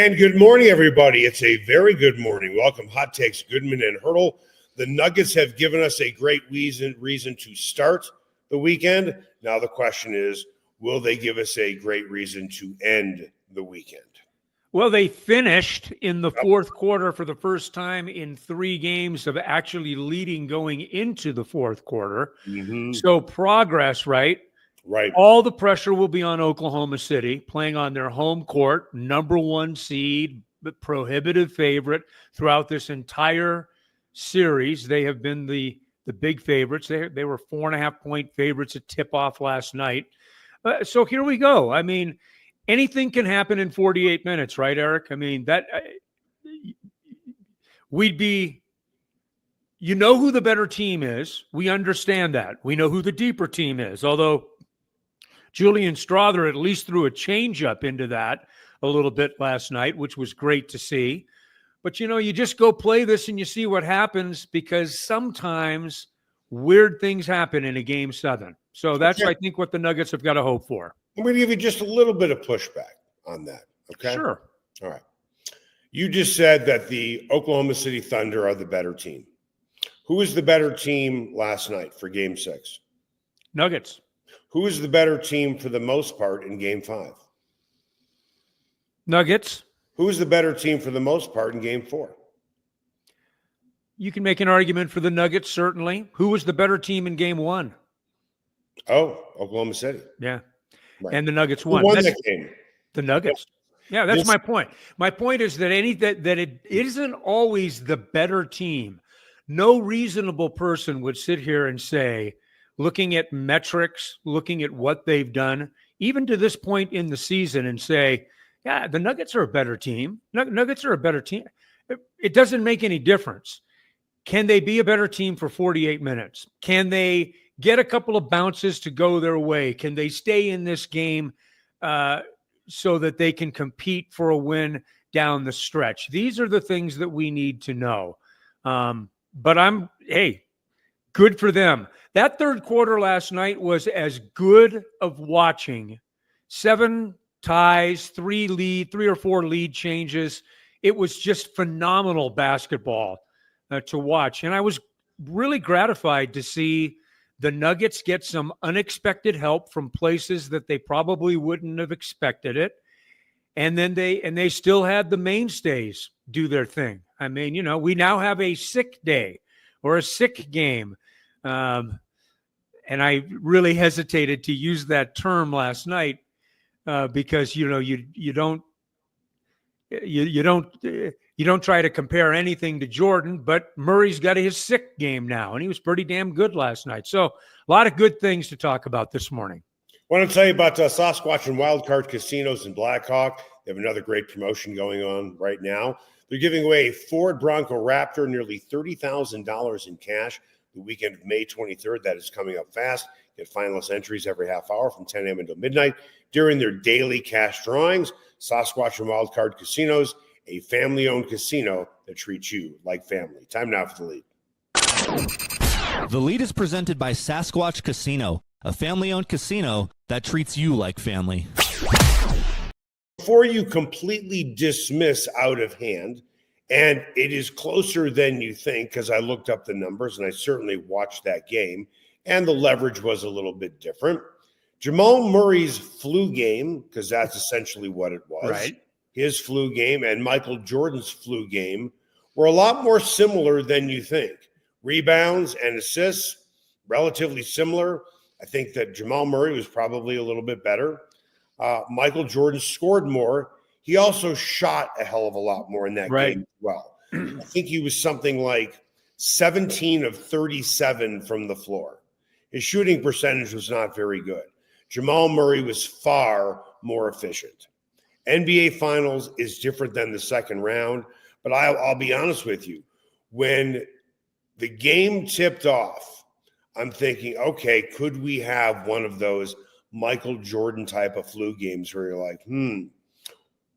And good morning, everybody. It's a very good morning. Welcome, Hot Takes, Goodman and Haertl. The Nuggets have given us a great reason to start the weekend. Now the question is, will they give us a great reason to end the weekend? Well, they finished in the fourth quarter for the first time in 3 games of actually leading going into the fourth quarter. Mm-hmm. So progress, right? Right. All the pressure will be on Oklahoma City, playing on their home court, number 1 seed, but prohibitive favorite throughout this entire series. They have been the big favorites. They were 4.5-point favorites at tip-off last night. So here we go. I mean, anything can happen in 48 minutes, right, Eric? I mean, we'd be, you know who the better team is. We understand that. We know who the deeper team is, although Julian Strawther at least threw a changeup into that a little bit last night, which was great to see. But, you know, you just go play this and you see what happens, because sometimes weird things happen in a Game 7. So that's, I think, what the Nuggets have got to hope for. I'm going to give you just a little bit of pushback on that, okay? Sure. All right. You just said that the Oklahoma City Thunder are the better team. Who was the better team last night for Game 6? Nuggets. Who is the better team for the most part in Game 5? Nuggets. Who is the better team for the most part in Game 4? You can make an argument for the Nuggets, certainly. Who was the better team in Game 1? Oh, Oklahoma City. Yeah. Right. And the Nuggets won. Who won that game? The Nuggets. Yeah, that's my point. My point is that that it isn't always the better team. No reasonable person would sit here and say, looking at metrics, looking at what they've done, even to this point in the season, and say, yeah, the Nuggets are a better team. Nuggets are a better team. It doesn't make any difference. Can they be a better team for 48 minutes? Can they get a couple of bounces to go their way? Can they stay in this game so that they can compete for a win down the stretch? These are the things that we need to know. But good for them. That third quarter last night was as good of watching. 7 ties, 3 or 4 lead changes. It was just phenomenal basketball to watch. And I was really gratified to see the Nuggets get some unexpected help from places that they probably wouldn't have expected it. And then they still had the mainstays do their thing. I mean, you know, we now have a sick day or a sick game. And I really hesitated to use that term last night because, you know, you don't try to compare anything to Jordan, but Murray's got his sick game now, and he was pretty damn good last night. So a lot of good things to talk about this morning. I want to tell you about Sasquatch and Wildcard Casinos in Blackhawk. They have another great promotion going on right now. They're giving away a Ford Bronco Raptor, nearly $30,000 in cash the weekend of May 23rd. That is coming up fast. Get finalist entries every half hour from 10 a.m. until midnight during their daily cash drawings. Sasquatch and Wildcard Casinos, a family-owned casino that treats you like family. Time now for The Lead. The Lead is presented by Sasquatch Casino, a family-owned casino that treats you like family. Before you completely dismiss out of hand, and it is closer than you think, because I looked up the numbers and I certainly watched that game, and the leverage was a little bit different. Jamal Murray's flu game, because that's essentially what it was, right? His flu game and Michael Jordan's flu game were a lot more similar than you think. Rebounds and assists, relatively similar. I think that Jamal Murray was probably a little bit better. Michael Jordan scored more. He also shot a hell of a lot more in that game as well. I think he was something like 17 of 37 from the floor. His shooting percentage was not very good. Jamal Murray was far more efficient. NBA Finals is different than the second round, but I'll be honest with you. When the game tipped off, I'm thinking, okay, could we have one of those Michael Jordan type of flu games where you're like,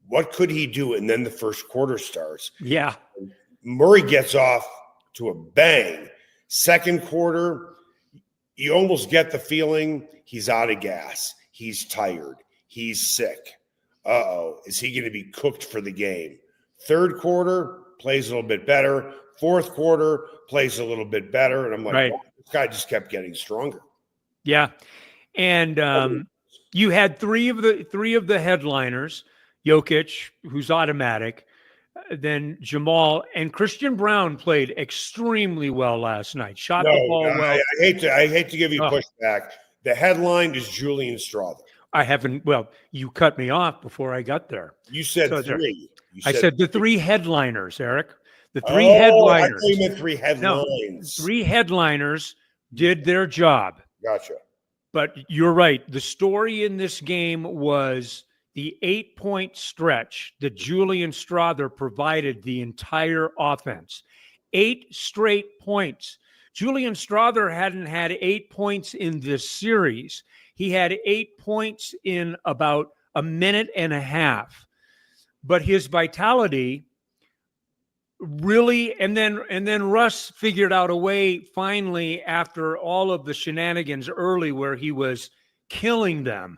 what could he do? And then the first quarter starts. Yeah. Murray gets off to a bang. Second quarter, you almost get the feeling he's out of gas. He's tired. He's sick. is he going to be cooked for the game? Third quarter, plays a little bit better. Fourth quarter, plays a little bit better. And I'm like, wow, this guy just kept getting stronger. Yeah. And you had three of the headliners, Jokic, who's automatic, then Jamal, and Christian Braun played extremely well last night. Shot the ball well. I hate to give you pushback. The headline is Julian Strawther. You cut me off before I got there. You said three. I said the three headliners, Eric. The three headliners. I thought you meant three headlines. No, three headliners did their job. Gotcha. But you're right. The story in this game was the 8-point stretch that Julian Strawther provided the entire offense. 8 straight points. Julian Strawther hadn't had 8 points in this series. He had 8 points in about a minute and a half. But his vitality really, and then Russ figured out a way finally after all of the shenanigans early where he was killing them,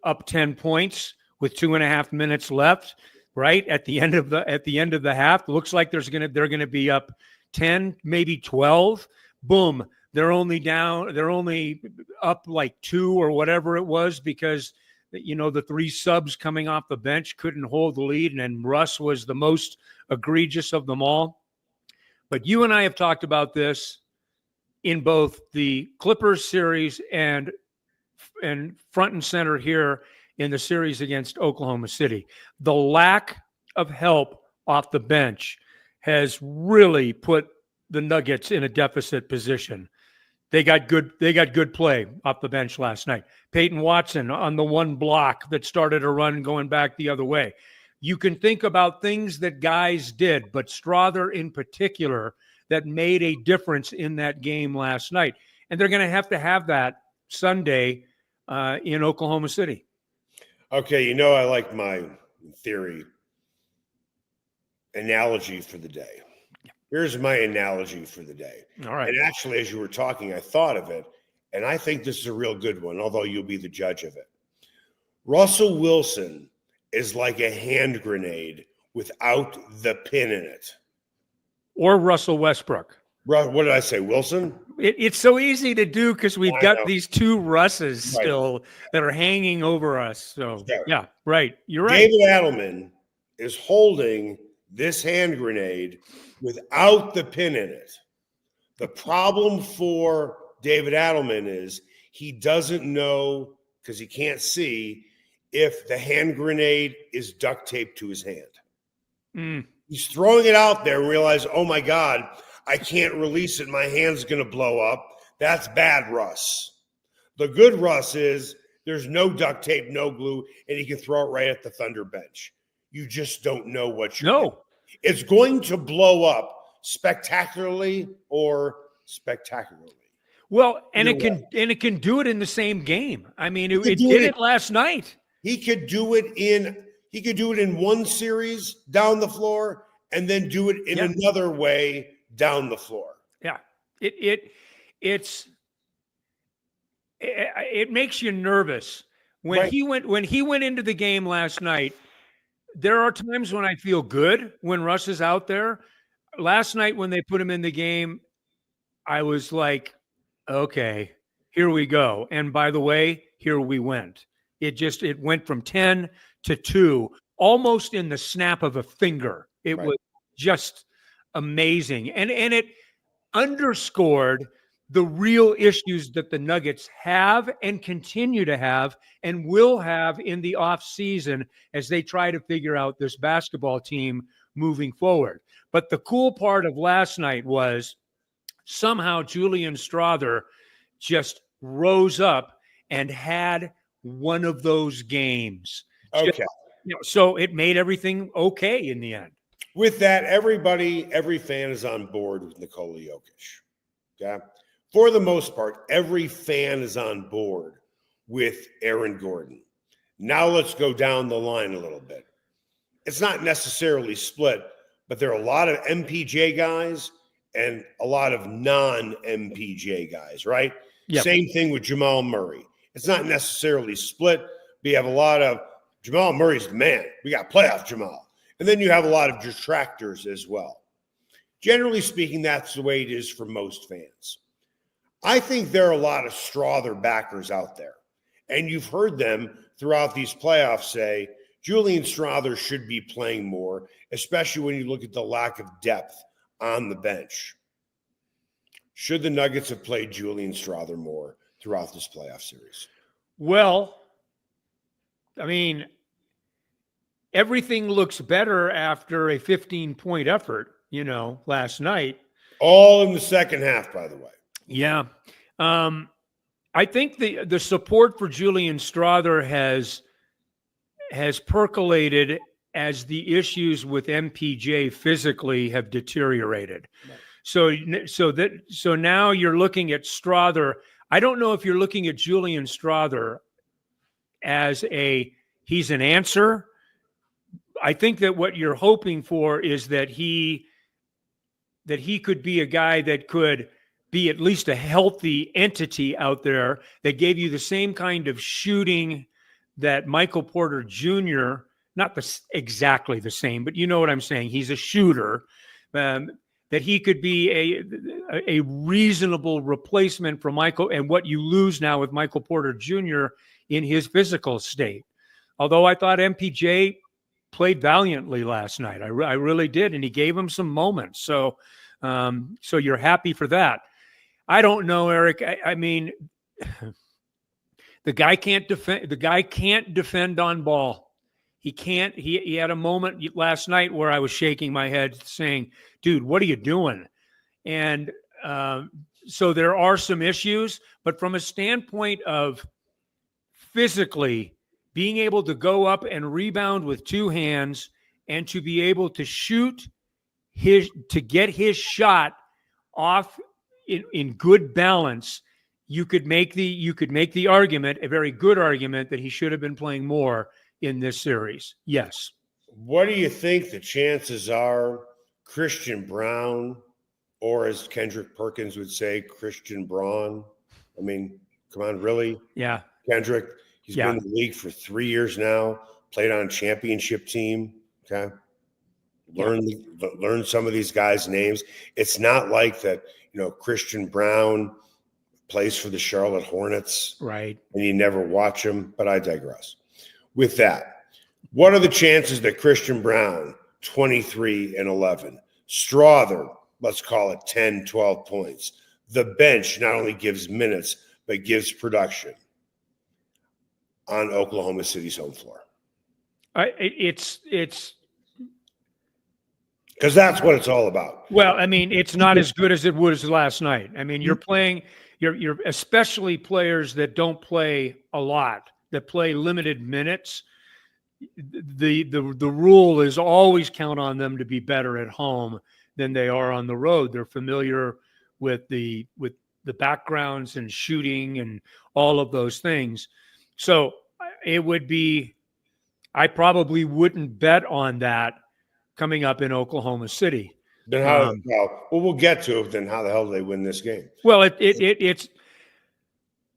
up 10 points with 2.5 minutes left, right at the end of the half. Looks like they're going to be up 10, maybe 12. Boom. They're only up like 2 or whatever it was because the 3 subs coming off the bench couldn't hold the lead, and Russ was the most egregious of them all. But you and I have talked about this in both the Clippers series and front and center here in the series against Oklahoma City. The lack of help off the bench has really put the Nuggets in a deficit position. They got good play off the bench last night. Peyton Watson on the one block that started a run going back the other way. You can think about things that guys did, but Strawther in particular, that made a difference in that game last night. And they're going to have that Sunday in Oklahoma City. Okay, I like my theory analogy for the day. Here's my analogy for the day. All right. And actually, as you were talking, I thought of it, and I think this is a real good one, although you'll be the judge of it. Russell Wilson is like a hand grenade without the pin in it. Or Russell Westbrook. What did I say, Wilson? It's so easy to do because we've got these 2 Russes still that are hanging over us. So, yeah, right. You're right. David Adelman is holding this hand grenade without the pin in it. The problem for David Adelman is he doesn't know, because he can't see, if the hand grenade is duct taped to his hand. He's throwing it out there and realizes, oh my God, I can't release it. My hand's going to blow up. That's bad Russ. The good Russ is there's no duct tape, no glue, and he can throw it right at the Thunder bench. You just don't know what you're doing. It's going to blow up spectacularly or spectacularly. Well, and it can do it in the same game. I mean, it did it last night. He could do it in one series down the floor and then do it in another way down the floor. Yeah. It makes you nervous when he went into the game last night. There are times when I feel good when Russ is out there. Last night when they put him in the game, I was like, okay, here we go. And by the way, here we went. It went from 10 to 2, almost in the snap of a finger. It was just amazing. And it underscored the real issues that the Nuggets have and continue to have and will have in the offseason as they try to figure out this basketball team moving forward. But the cool part of last night was somehow Julian Strawther just rose up and had one of those games. Okay. So it made everything okay in the end. With that, every fan is on board with Nikola Jokic. Okay. For the most part, every fan is on board with Aaron Gordon. Now let's go down the line a little bit. It's not necessarily split, but there are a lot of MPJ guys and a lot of non-MPJ guys, right? Yep. Same thing with Jamal Murray. It's not necessarily split, but you have a lot of Jamal Murray's the man. We got playoff Jamal. And then you have a lot of detractors as well. Generally speaking, that's the way it is for most fans. I think there are a lot of Strawther backers out there. And you've heard them throughout these playoffs say, Julian Strawther should be playing more, especially when you look at the lack of depth on the bench. Should the Nuggets have played Julian Strawther more throughout this playoff series? Well, I mean, everything looks better after a 15-point effort, last night. All in the second half, by the way. Yeah. I think the support for Julian Strawther has percolated as the issues with MPJ physically have deteriorated. Right. So now you're looking at Strawther. I don't know if you're looking at Julian Strawther as he's an answer. I think that what you're hoping for is that he could be a guy that could be at least a healthy entity out there that gave you the same kind of shooting that Michael Porter Jr., not exactly the same, but you know what I'm saying. He's a shooter, that he could be a reasonable replacement for Michael and what you lose now with Michael Porter Jr. in his physical state. Although I thought MPJ played valiantly last night. I really did. And he gave him some moments. So you're happy for that. I don't know, Eric. I mean, the guy can't defend. The guy can't defend on ball. He can't. He had a moment last night where I was shaking my head saying, dude, what are you doing? And so there are some issues, but from a standpoint of physically being able to go up and rebound with two hands and to be able to shoot to get his shot off in good balance, you could make the argument, a very good argument, that he should have been playing more in this series. Yes. What do you think the chances are Christian Braun, or as Kendrick Perkins would say, Christian Braun? I mean, come on, really? Yeah. Kendrick, he's been in the league for 3 years now, played on a championship team. Okay. Learn some of these guys' names. It's not like that, Christian Braun plays for the Charlotte Hornets. Right. And you never watch him, but I digress. With that, what are the chances that Christian Braun, 23 and 11, Strawther, let's call it 10, 12 points, the bench not only gives minutes, but gives production on Oklahoma City's home floor? It's because that's what it's all about. Well, I mean, it's not as good as it was last night. I mean, you're playing, you're especially players that don't play a lot, that play limited minutes. The rule is always count on them to be better at home than they are on the road. They're familiar with the backgrounds and shooting and all of those things. So it would be, I probably wouldn't bet on that coming up in Oklahoma City. Then how? We'll get to it. Then how the hell do they win this game? Well, it's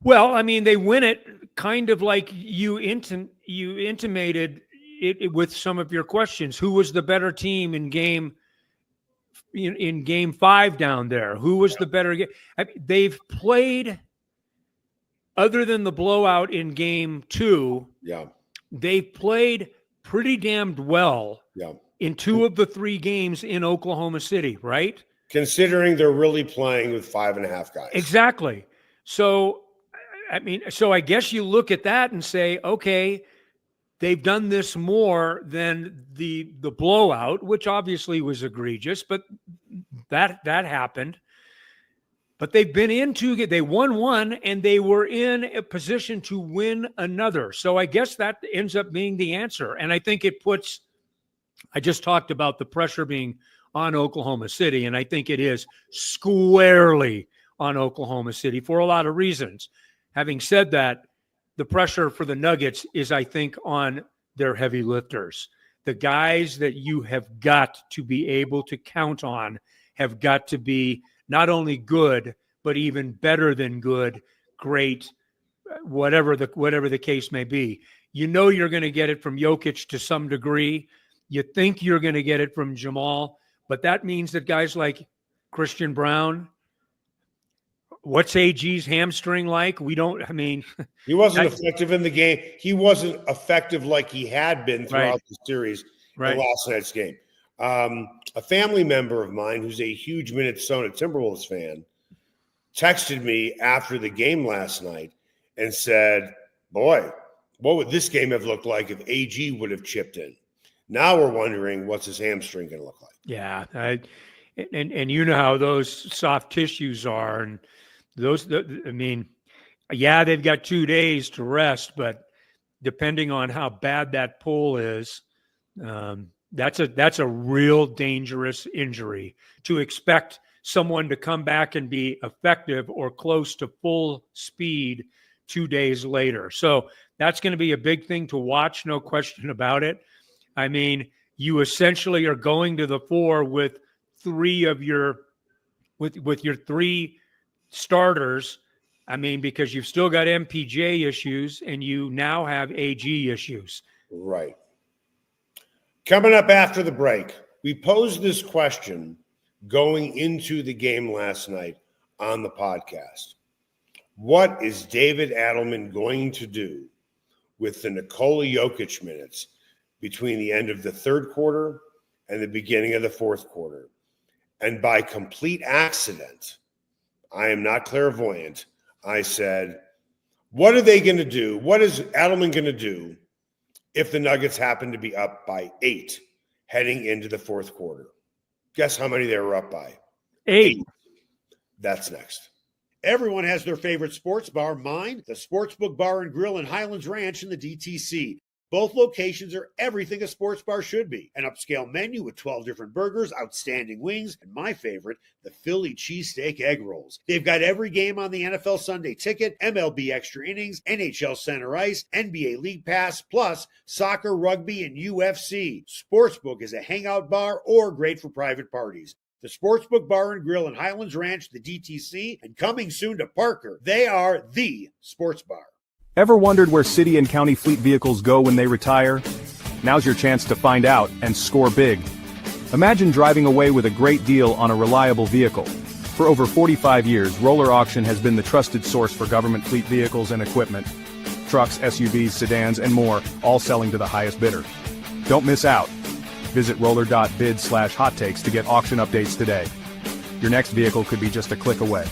well, I mean, they win it kind of like you intimated it with some of your questions. Who was the better team in game 5 down there? Who was the better game? They've played, other than the blowout in game 2. Yeah, they've played pretty damned well. Yeah. In 2 of the 3 games in Oklahoma City, right? Considering they're really playing with 5.5 guys. Exactly. So, I mean, I guess you look at that and say, okay, they've done this more than the blowout, which obviously was egregious, but that happened. But they've been in 2 they won 1 and they were in a position to win another. So I guess that ends up being the answer. And I think it puts, I just talked about the pressure being on Oklahoma City, and I think it is squarely on Oklahoma City for a lot of reasons. Having said that, the pressure for the Nuggets is, I think, on their heavy lifters. The guys that you have got to be able to count on have got to be not only good, but even better than good, great, whatever the case may be. You know you're going to get it from Jokic to some degree. You think you're going to get it from Jamal, but that means that guys like Christian Braun, what's AG's hamstring like? We don't, I mean. He wasn't effective in the game. He wasn't effective like he had been throughout the series in last night's game. A family member of mine who's a huge Minnesota Timberwolves fan texted me after the game last night and said, boy, what would this game have looked like if AG would have chipped in? Now we're wondering what's his hamstring going to look like. Yeah. And you know how those soft tissues are. And I mean, yeah, they've got 2 days to rest, but depending on how bad that pull is, that's a real dangerous injury. To expect someone to come back and be effective or close to full speed 2 days later. So that's going to be a big thing to watch, no question about it. I mean, you essentially are going to the floor with with your three starters. I mean, because you've still got MPJ issues and you now have AG issues. Right. Coming up after the break, we posed this question going into the game last night on the podcast. What is David Adelman going to do with the Nikola Jokic minutes between the end of the third quarter and the beginning of the fourth quarter? And by complete accident, I am not clairvoyant, I said, what are they going to do? What is Adelman going to do if the Nuggets happen to be up by 8 heading into the fourth quarter? Guess how many they were up by? 8. That's next. Everyone has their favorite sports bar. Mine, the Sportsbook Bar and Grill in Highlands Ranch in the DTC. Both locations are everything a sports bar should be. An upscale menu with 12 different burgers, outstanding wings, and my favorite, the Philly cheesesteak egg rolls. They've got every game on the NFL Sunday Ticket, MLB Extra Innings, NHL Center Ice, NBA League Pass, plus soccer, rugby, and UFC. Sportsbook is a hangout bar or great for private parties. The Sportsbook Bar and Grill in Highlands Ranch, the DTC, and coming soon to Parker. They are the sports bar. Ever wondered where city and county fleet vehicles go when they retire? Now's your chance to find out and score big. Imagine driving away with a great deal on a reliable vehicle. For over 45 years, Roller Auction has been the trusted source for government fleet vehicles and equipment. Trucks, SUVs, sedans, and more, all selling to the highest bidder. Don't miss out. Visit roller.bid/hot takes to get auction updates today. Your next vehicle could be just a click away.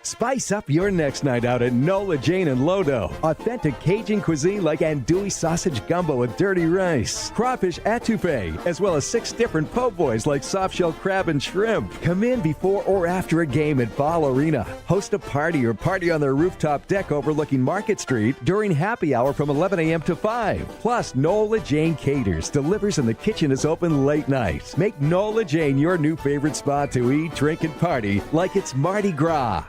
Spice up your next night out at Nola Jane and Lodo. Authentic Cajun cuisine like andouille sausage gumbo with dirty rice, crawfish etouffee, as well as 6 different po' boys like soft-shell crab and shrimp. Come in before or after a game at Ball Arena. Host a party or party on their rooftop deck overlooking Market Street during happy hour from 11 a.m. to 5. Plus, Nola Jane caters, delivers, and the kitchen is open late night. Make Nola Jane your new favorite spot to eat, drink, and party like it's Mardi Gras.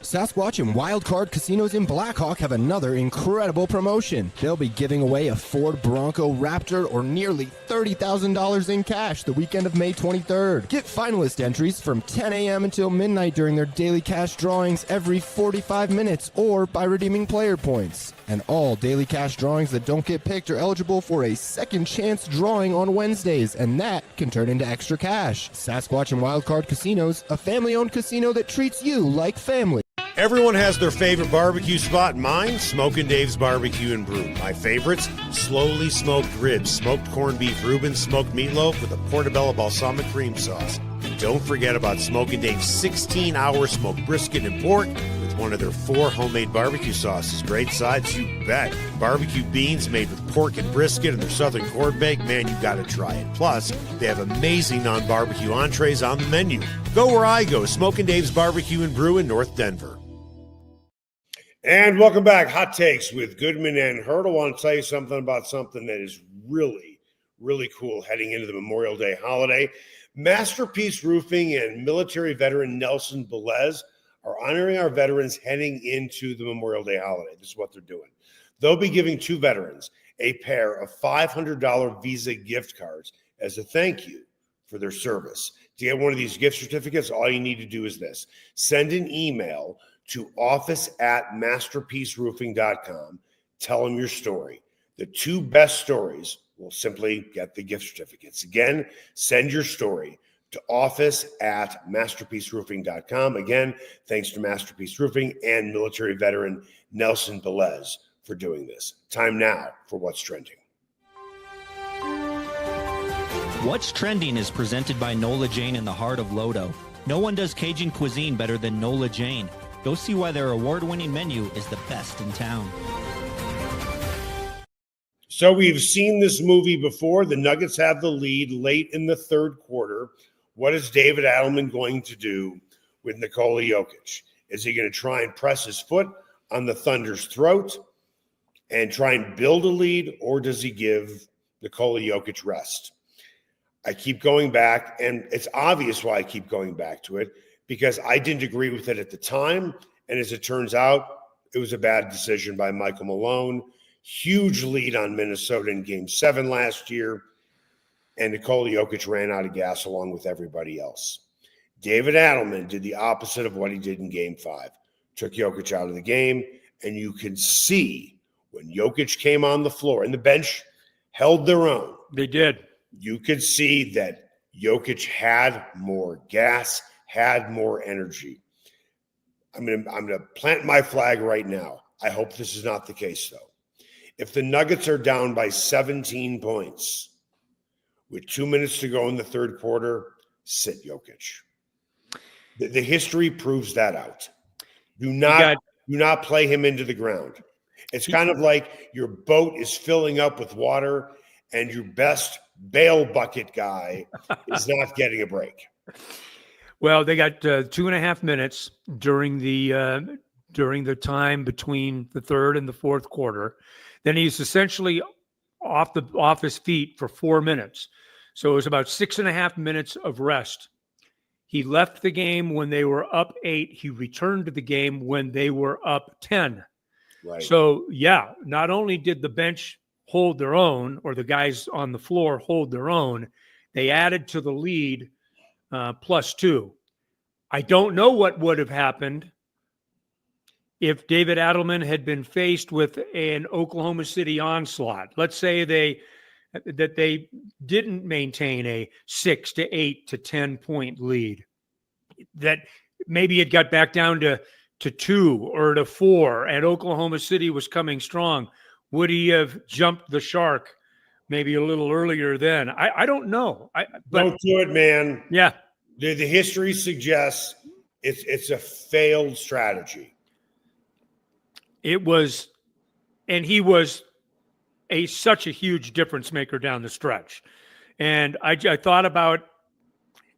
Sasquatch and Wildcard Casinos in Blackhawk have another incredible promotion. They'll be giving away a Ford Bronco Raptor or nearly $30,000 in cash the weekend of May 23rd. Get finalist entries from 10 a.m. until midnight during their daily cash drawings every 45 minutes or by redeeming player points. And all daily cash drawings that don't get picked are eligible for a second chance drawing on Wednesdays, and that can turn into extra cash. Sasquatch and Wildcard Casinos, a family-owned casino that treats you like family. Everyone has their favorite barbecue spot. Mine, Smokin' Dave's Barbecue and Brew. My favorites, slowly smoked ribs, smoked corned beef Reuben, smoked meatloaf with a portobello balsamic cream sauce. And don't forget about Smokin' Dave's 16-hour smoked brisket and pork with one of their 4 homemade barbecue sauces. Great sides, you bet. Barbecue beans made with pork and brisket and their southern corn bake. Man, you got to try it. Plus, they have amazing non-barbecue entrees on the menu. Go where I go, Smokin' Dave's Barbecue and Brew in North Denver. And welcome back. Hot Takes with Goodman and Haertl. I want to tell you something that is really, really cool heading into the Memorial Day holiday. Masterpiece Roofing and military veteran Nelson Velez are honoring our veterans heading into the Memorial Day holiday. This is what they're doing. They'll be giving 2 veterans a pair of $500 Visa gift cards as a thank you for their service. To get one of these gift certificates, all you need to do is this. Send an email to office@masterpieceroofing.com. Tell them your story. The 2 best stories will simply get the gift certificates. Again, send your story to office@masterpieceroofing.com. Again, thanks to Masterpiece Roofing and military veteran Nelson Velez for doing this. Time now for What's Trending. What's Trending is presented by Nola Jane in the heart of Lodo. No one does Cajun cuisine better than Nola Jane. Go see why their award-winning menu is the best in town. So we've seen this movie before. The Nuggets have the lead late in the third quarter. What is David Adelman going to do with Nikola Jokic? Is he going to try and press his foot on the Thunder's throat and try and build a lead, or does he give Nikola Jokic rest? I keep going back, and it's obvious why I keep going back to it, because I didn't agree with it at the time, and as it turns out, it was a bad decision by Michael Malone. Huge lead on Minnesota in Game 7 last year, and Nikola Jokic ran out of gas along with everybody else. David Adelman did the opposite of what he did in Game 5. Took Jokic out of the game, and you could see when Jokic came on the floor, and the bench held their own. They did. You could see that Jokic had more gas, had more energy. I'm gonna plant my flag right now. I hope this is not the case, though. If the Nuggets are down by 17 points with 2 minutes to go in the third quarter, sit Jokic. The history proves that out. Do not play him into the ground. It's kind of like your boat is filling up with water and your best bail bucket guy is not getting a break. Well, they got 2.5 minutes during the time between the third and the fourth quarter. Then he's essentially off his feet for 4 minutes. So it was about 6.5 minutes of rest. He left the game when they were up 8. He returned to the game when they were up 10. Right. So, yeah, not only did the bench hold their own, or the guys on the floor hold their own, they added to the lead +2. I don't know what would have happened if David Adelman had been faced with an Oklahoma City onslaught. Let's say they didn't maintain a 6 to 8 to 10 point lead, that maybe it got back down to 2 or to 4, and Oklahoma City was coming strong. Would he have jumped the shark maybe a little earlier then? I don't know. But don't do it, man. Yeah. The history suggests it's a failed strategy. It was, and he was such a huge difference maker down the stretch. And I thought about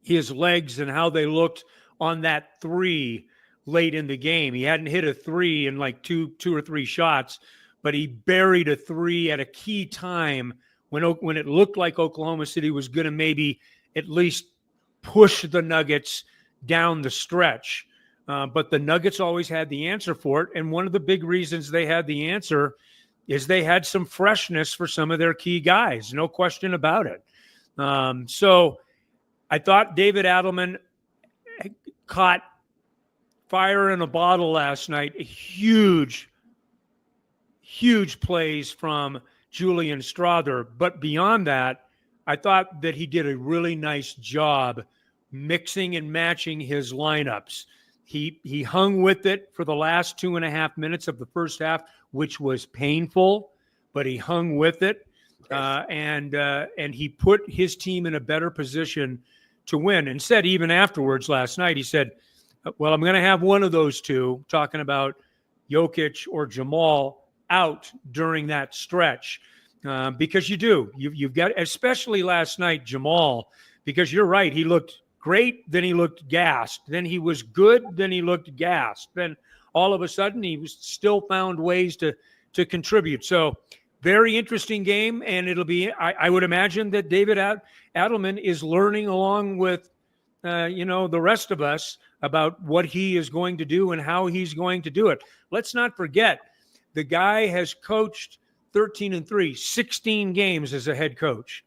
his legs and how they looked on that 3 late in the game. He hadn't hit a 3 in like two or three shots, but he buried a 3 at a key time when it looked like Oklahoma City was going to maybe at least push the Nuggets down the stretch. But the Nuggets always had the answer for it. And one of the big reasons they had the answer is they had some freshness for some of their key guys. No question about it. So I thought David Adelman caught fire in a bottle last night. Huge plays from Julian Strawther. But beyond that, I thought that he did a really nice job mixing and matching his lineups. He hung with it for the last 2.5 minutes of the first half, which was painful, but he hung with it. And he put his team in a better position to win, and said even afterwards last night, he said, well, I'm going to have one of those two, talking about Jokic or Jamal, out during that stretch. Because you've got, especially last night, Jamal, because you're right. He looked great. Then he looked gassed. Then he was good. Then he looked gassed. Then all of a sudden he was still found ways to contribute. So very interesting game. And it'll be, I would imagine that David Adelman is learning along with, the rest of us about what he is going to do and how he's going to do it. Let's not forget, the guy has coached 13-3, 16 games as a head coach.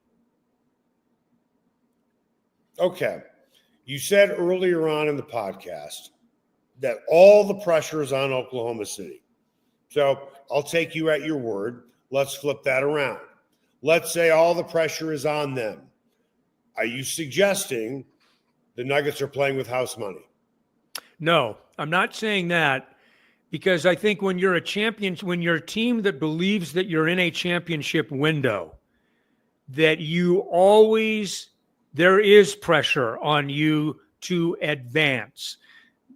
Okay. You said earlier on in the podcast that all the pressure is on Oklahoma City. So I'll take you at your word. Let's flip that around. Let's say all the pressure is on them. Are you suggesting the Nuggets are playing with house money? No, I'm not saying that, because I think when you're a champion, when you're a team that believes that you're in a championship window, that there is pressure on you to advance.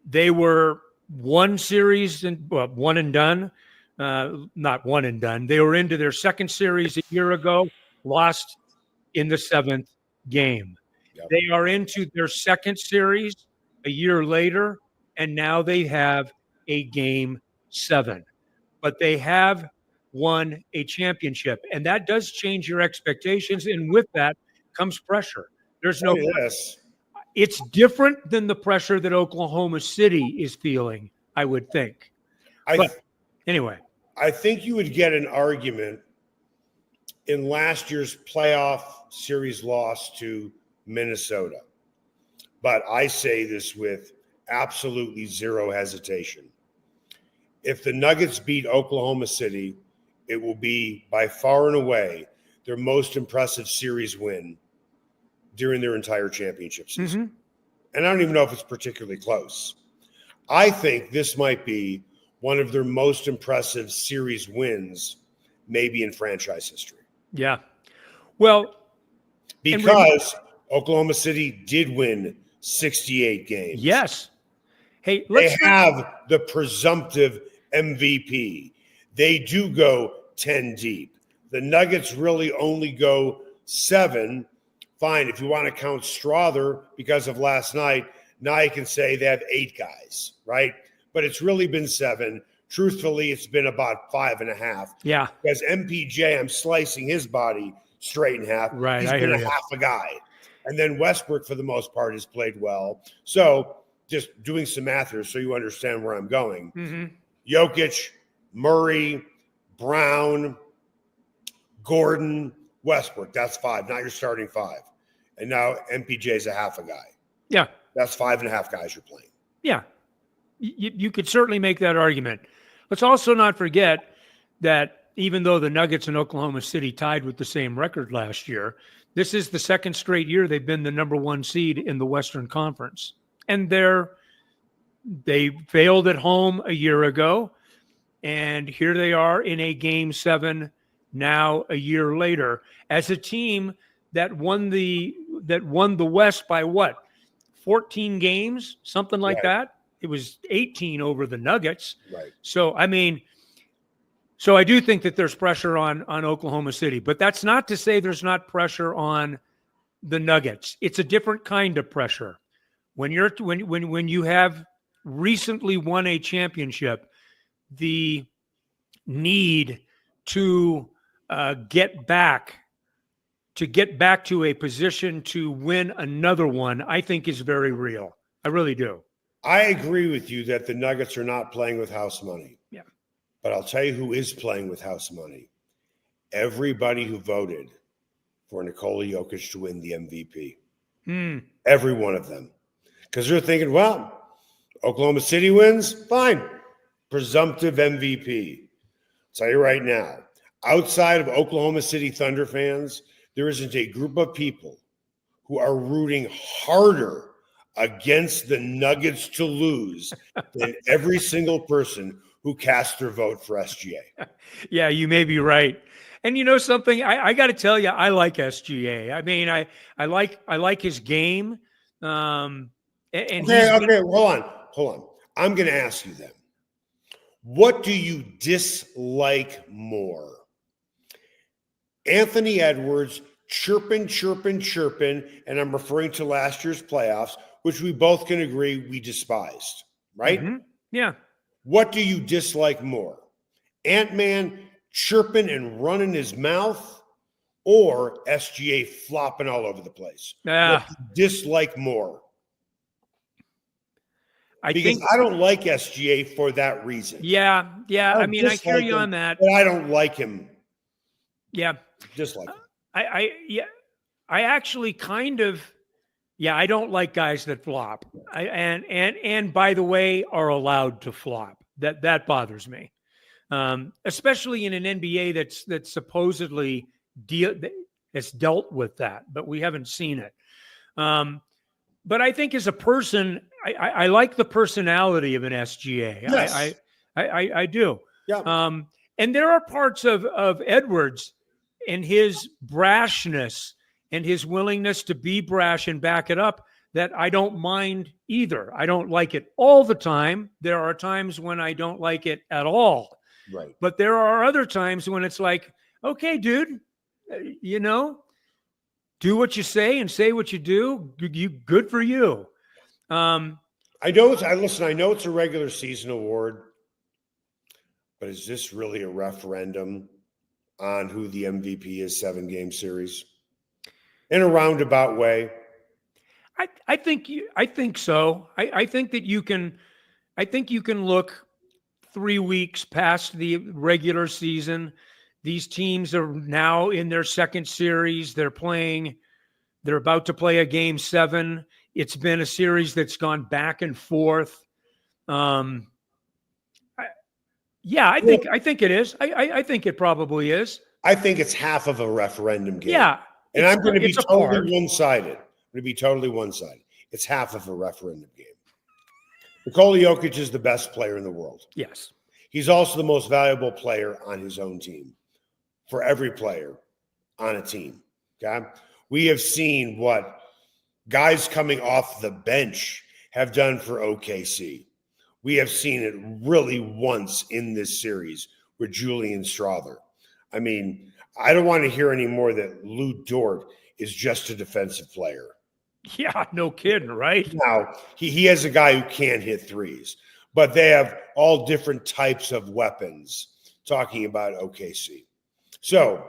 They were one series and one and done. Not one and done. They were into their second series a year ago, lost in the 7th game. Yep. They are into their second series a year later, and now they have a game 7. But they have won a championship, and that does change your expectations. And with that comes pressure. There's no Yes. It's different than the pressure that Oklahoma City is feeling, I would think. But anyway, I think you would get an argument in last year's playoff series loss to Minnesota. But I say this with absolutely zero hesitation. If the Nuggets beat Oklahoma City, it will be by far and away their most impressive series win during their entire championship season. Mm-hmm. And I don't even know if it's particularly close. I think this might be one of their most impressive series wins, maybe in franchise history. Yeah. Well, because Oklahoma City did win 68 games. Yes. Hey, they have the presumptive MVP. They do go 10 deep. The Nuggets really only go 7. Fine, if you want to count Strawther because of last night, now you can say they have 8 guys, right? But it's really been 7. Truthfully, it's been about 5.5. Yeah. Because MPJ, I'm slicing his body straight in half. Right. He's been half a guy. And then Westbrook, for the most part, has played well. So just doing some math here so you understand where I'm going. Mm-hmm. Jokic, Murray, Braun, Gordon, Westbrook. That's 5. Now you're starting 5. And now MPJ is a half a guy. Yeah. That's 5.5 guys you're playing. Yeah. You could certainly make that argument. Let's also not forget that even though the Nuggets and Oklahoma City tied with the same record last year, this is the second straight year they've been the number 1 seed in the Western Conference. And they failed at home a year ago, and here they are in a game 7 now a year later as a team that won the West by what? 14 games, something like that. It was 18 over the Nuggets. Right. So, I mean, so I do think that there's pressure on Oklahoma City, but that's not to say there's not pressure on the Nuggets. It's a different kind of pressure. When you have recently won a championship, the need to get back to a position to win another one, I think is very real. I really do. I agree with you that the Nuggets are not playing with house money. Yeah. But I'll tell you who is playing with house money. Everybody who voted for Nikola Jokic to win the MVP. Every one of them. Because they're thinking, well, Oklahoma City wins, fine. Presumptive MVP. I'll tell you right now, outside of Oklahoma City Thunder fans, there isn't a group of people who are rooting harder against the Nuggets to lose than every single person who cast their vote for SGA. Yeah, you may be right. And you know something? I got to tell you, I like SGA. I mean, I like his game. Okay, hold on. I'm going to ask you then. What do you dislike more? Anthony Edwards chirping, and I'm referring to last year's playoffs, which we both can agree we despised, right? Mm-hmm. Yeah. What do you dislike more? Ant-Man chirping and running his mouth, or SGA flopping all over the place? What do you dislike more? I don't like SGA for that reason. Yeah. I mean, I hear you on that. But I don't like him. Yeah. Dislike him. I actually kind of Yeah, I don't like guys that flop. And by the way, are allowed to flop. That bothers me. Especially in an NBA that's supposedly has dealt with that, but we haven't seen it. But I think as a person, I like the personality of an SGA. Yes. I do. Yeah. And there are parts of Edwards and his brashness and his willingness to be brash and back it up that I don't mind either. I don't like it all the time. There are times when I don't like it at all. Right. But there are other times when it's like, okay, dude, do what you say and say what you do. You good for you. I know it's a regular season award, but is this really a referendum on who the MVP is 7-game series? In a roundabout way. I think so. I think that you can look 3 weeks past the regular season. These teams are now in their second series. They're about to play a game 7. It's been a series that's gone back and forth. I think it is. I think it probably is. I think it's half of a referendum game. Yeah. And I'm going to be totally one-sided. It's half of a referendum game. Nikola Jokic is the best player in the world. Yes. He's also the most valuable player on his own team. For every player on a team. Okay. We have seen what guys coming off the bench have done for OKC. We have seen it really once in this series with Julian Strawther. I mean, I don't want to hear any more that Lou Dort is just a defensive player. Yeah, no kidding, right? Now, he has a guy who can't hit threes, but they have all different types of weapons, talking about OKC. So,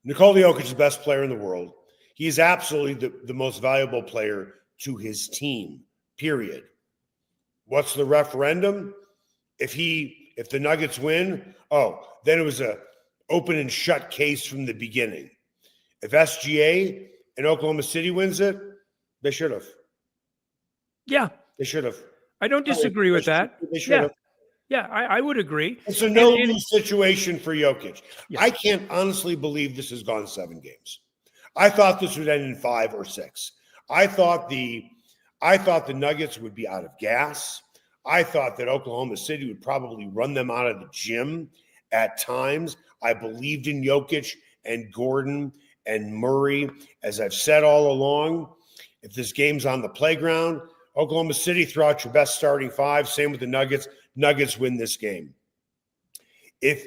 Nikola Jokic is the best player in the world. He is absolutely the most valuable player to his team, period. What's the referendum? If the Nuggets win, then it was a open and shut case from the beginning. If SGA and Oklahoma City wins it, they should have. Yeah. They should have. I don't disagree with that. They should have. Yeah, I would agree. It's a no-lose situation for Jokic. Yeah. I can't honestly believe this has gone 7 games. I thought this would end in 5 or 6. I thought the Nuggets would be out of gas. I thought that Oklahoma City would probably run them out of the gym at times. I believed in Jokic and Gordon and Murray. As I've said all along, if this game's on the playground, Oklahoma City, throw out your best starting 5. Same with the Nuggets. Nuggets win this game. If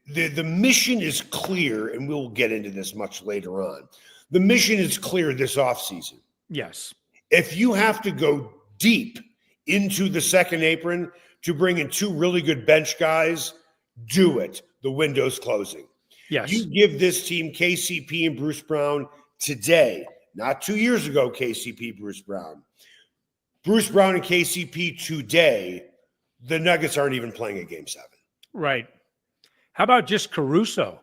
the mission is clear, and we'll get into this much later on, the mission is clear this offseason. Yes. If you have to go deep into the second apron to bring in 2 really good bench guys, do it. The window's closing. Yes. You give this team KCP and Bruce Brown today, not 2 years ago, KCP, Bruce Brown. Bruce Brown and KCP today, the Nuggets aren't even playing a game 7. Right. How about just Caruso?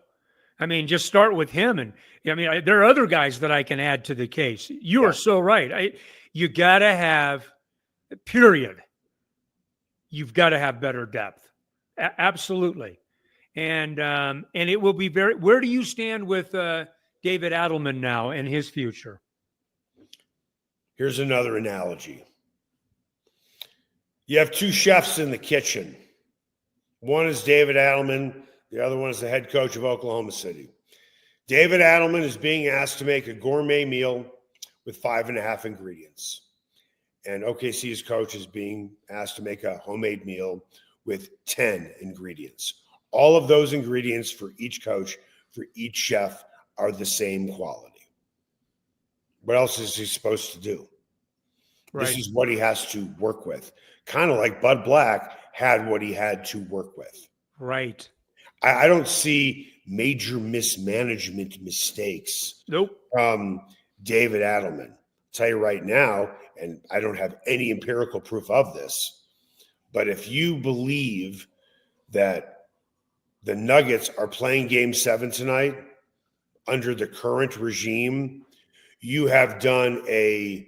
I mean, just start with him. And there are other guys that I can add to the case. You are so right. You got to have, period. You've got to have better depth. Absolutely. And it will be where do you stand with David Adelman now and his future? Here's another analogy. You have 2 chefs in the kitchen. One is David Adelman. The other one is the head coach of Oklahoma City. David Adelman is being asked to make a gourmet meal with 5.5 ingredients. And OKC's coach is being asked to make a homemade meal with 10 ingredients. All of those ingredients for each coach, for each chef, are the same quality. What else is he supposed to do? Right. This is what he has to work with. Kind of like Bud Black had what he had to work with. Right. I don't see major mismanagement mistakes. Nope. From David Adelman. I'll tell you right now, and I don't have any empirical proof of this, but if you believe that the Nuggets are playing game 7 tonight under the current regime, you have done a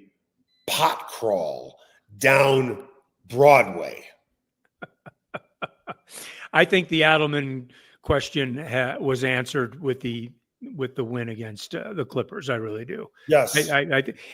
pot crawl down Broadway. I think the Adelman question was answered with the win against the Clippers. I really do. Yes.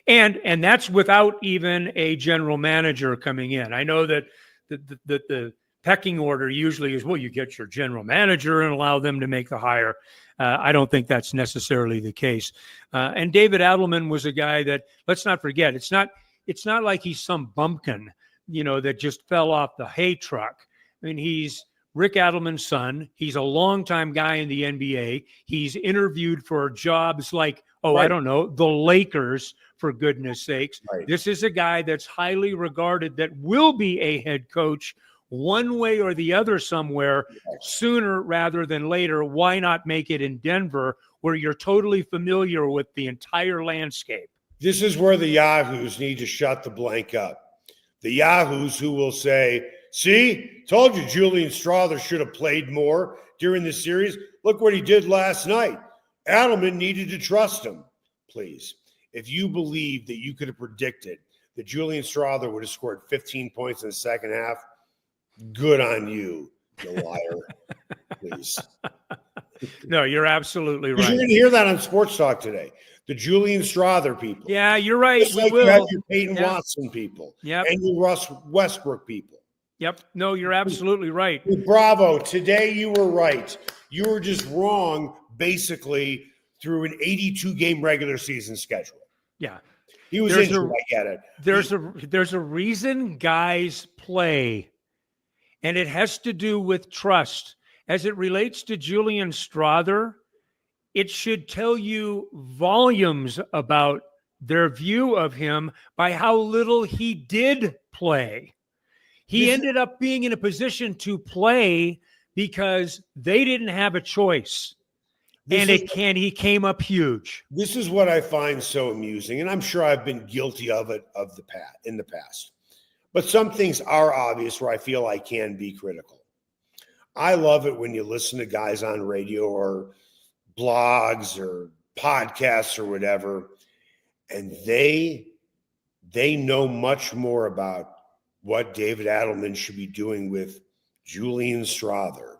And that's without even a general manager coming in. I know that the pecking order usually is, well, you get your general manager and allow them to make the hire. I don't think that's necessarily the case. And David Adelman was a guy that, let's not forget, it's not like he's some bumpkin, that just fell off the hay truck. I mean, he's Rick Adelman's son. He's a longtime guy in the NBA. He's interviewed for jobs like, I don't know, the Lakers, for goodness sakes. Right. This is a guy that's highly regarded that will be a head coach one way or the other somewhere sooner rather than later. Why not make it in Denver, where you're totally familiar with the entire landscape? This is where the yahoos need to shut the blank up. The yahoos who will say, see, told you Julian Strawther should have played more during the series. Look what he did last night. Adelman needed to trust him. Please, if you believe that you could have predicted that Julian Strawther would have scored 15 points in the second half, good on you, you liar. Please. No, you're absolutely right. You're going to hear that on Sports Talk today. The Julian Strawther people. Yeah, you're right. Just like you have your Peyton Watson people. Yep. And your Russell Westbrook people. Yep. No, you're absolutely right. Bravo. Today you were right. You were just wrong, basically, through an 82-game regular season schedule. Yeah. He was injured, I get it. There's a reason guys play, and it has to do with trust. As it relates to Julian Strawther, it should tell you volumes about their view of him by how little he did play. He ended up being in a position to play because they didn't have a choice. He came up huge. This is what I find so amusing, and I'm sure I've been guilty of it in the past. But some things are obvious where I feel I can be critical. I love it when you listen to guys on radio or blogs or podcasts or whatever, and they know much more about what David Adelman should be doing with Julian Strawther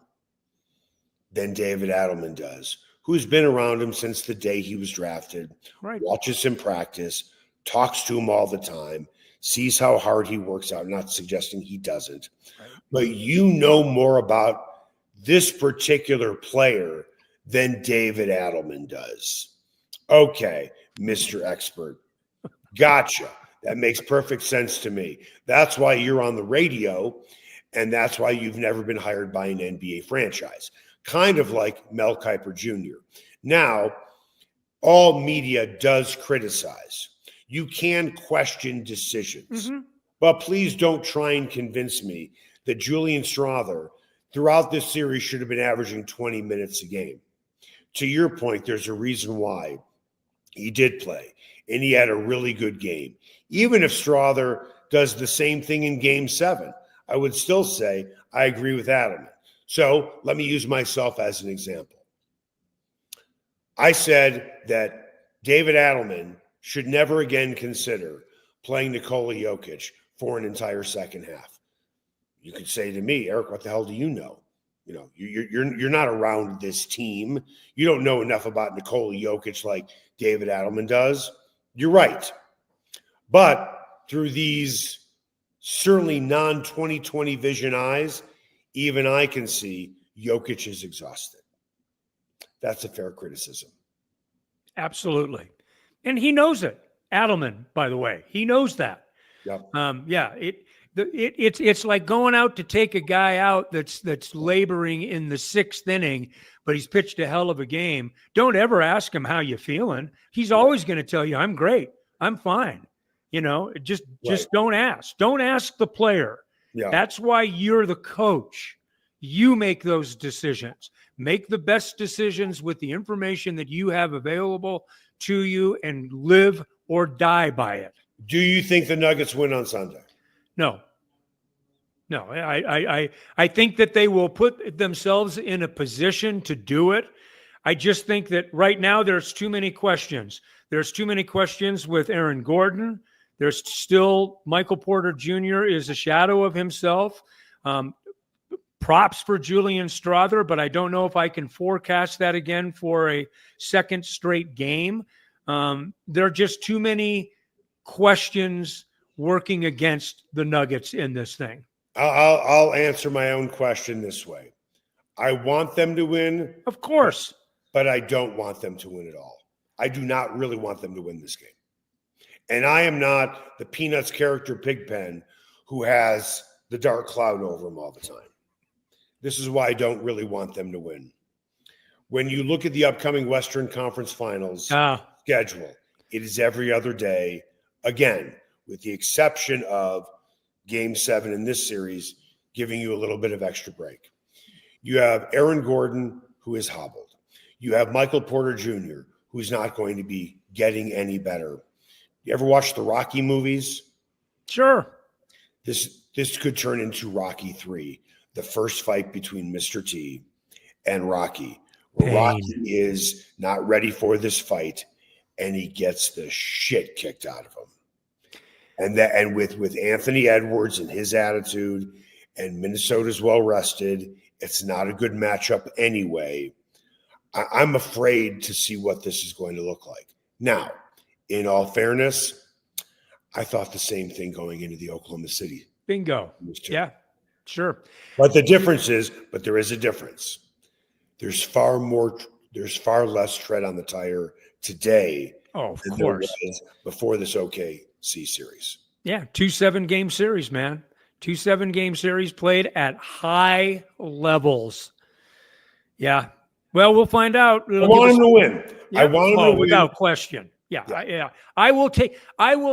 than David Adelman does, who's been around him since the day he was drafted, watches him practice, talks to him all the time, sees how hard he works out. Not suggesting he doesn't, but you know more about this particular player than David Adelman does. Okay, Mr. Expert. Gotcha. That makes perfect sense to me. That's why you're on the radio, and that's why you've never been hired by an NBA franchise. Kind of like Mel Kiper Jr. Now, all media does criticize. You can question decisions, but please don't try and convince me that Julian Strawther throughout this series should have been averaging 20 minutes a game. To your point, there's a reason why he did play, and he had a really good game. Even if Strawther does the same thing in Game 7, I would still say I agree with Adelman. So let me use myself as an example. I said that David Adelman should never again consider playing Nikola Jokic for an entire second half. You could say to me, Eric, what the hell do you know? You know, you're not around this team. You don't know enough about Nikola Jokic like David Adelman does. You're right. But through these certainly non-2020 vision eyes, even I can see Jokic is exhausted. That's a fair criticism. Absolutely. And he knows it. Adelman, by the way, he knows that. Yep. It's like going out to take a guy out that's laboring in the 6th inning, but he's pitched a hell of a game. Don't ever ask him how you feeling. He's always going to tell you, I'm great. I'm fine. You know, just don't ask. Don't ask the player. Yeah. That's why you're the coach. You make those decisions. Make the best decisions with the information that you have available to you and live or die by it. Do you think the Nuggets win on Sunday? No. I think that they will put themselves in a position to do it. I just think that right now there's too many questions. There's too many questions with Aaron Gordon. There's still Michael Porter Jr. is a shadow of himself. Props for Julian Strawther, but I don't know if I can forecast that again for a second straight game. There are just too many questions working against the Nuggets in this thing. I'll answer my own question this way. I want them to win. Of course. But I don't want them to win at all. I do not really want them to win this game. And I am not the Peanuts character Pigpen who has the dark cloud over him all the time. This is why I don't really want them to win. When you look at the upcoming Western Conference Finals schedule, it is every other day, again, with the exception of Game 7 in this series, giving you a little bit of extra break. You have Aaron Gordon, who is hobbled. You have Michael Porter Jr., who's not going to be getting any better. You ever watch the Rocky movies? Sure. This could turn into Rocky 3, the first fight between Mr. T and Rocky. Rocky is not ready for this fight, and he gets the shit kicked out of him. And with Anthony Edwards and his attitude, and Minnesota's well rested, it's not a good matchup anyway. I'm afraid to see what this is going to look like. Now, in all fairness, I thought the same thing going into the Oklahoma City. Bingo. Yeah, sure. But the difference is, there is a difference. There's far less tread on the tire today than there course. was before this OKC series. Yeah, 2 7-game series, man. 2 7-game series played at high levels. Yeah. Well, we'll find out. I want him to win. Yeah. I want him to win without question. Yeah. I will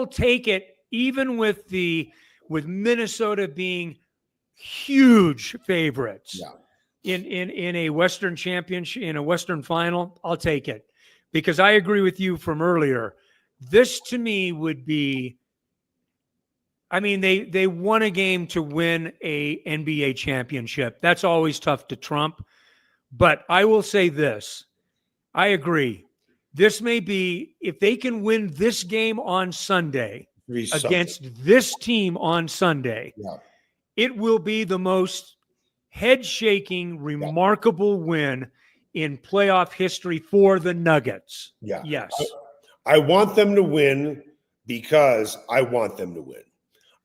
take it, even with Minnesota being huge favorites in a Western championship, in a Western final. I'll take it, because I agree with you from earlier. This to me would be, I mean, they won a game to win a NBA championship. That's always tough to trump. But I will say this. I agree. This may be, if they can win this game on Sunday against this team on Sunday, it will be the most head-shaking, remarkable win in playoff history for the Nuggets. Yeah. Yes. I want them to win because I want them to win.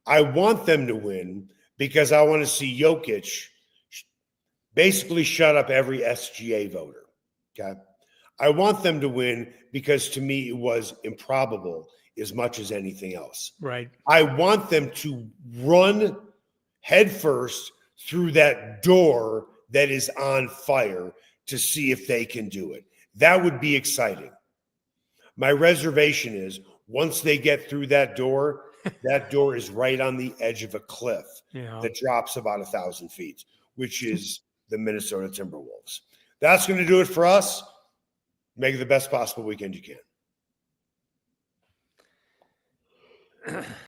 I want them to win because I want to see Jokic basically shut up every SGA voter. Okay. I want them to win because to me it was improbable as much as anything else. Right. I want them to run headfirst through that door that is on fire to see if they can do it. That would be exciting. My reservation is once they get through that door is right on the edge of a cliff that drops about 1,000 feet, which is the Minnesota Timberwolves. That's going to do it for us. Make it the best possible weekend you can.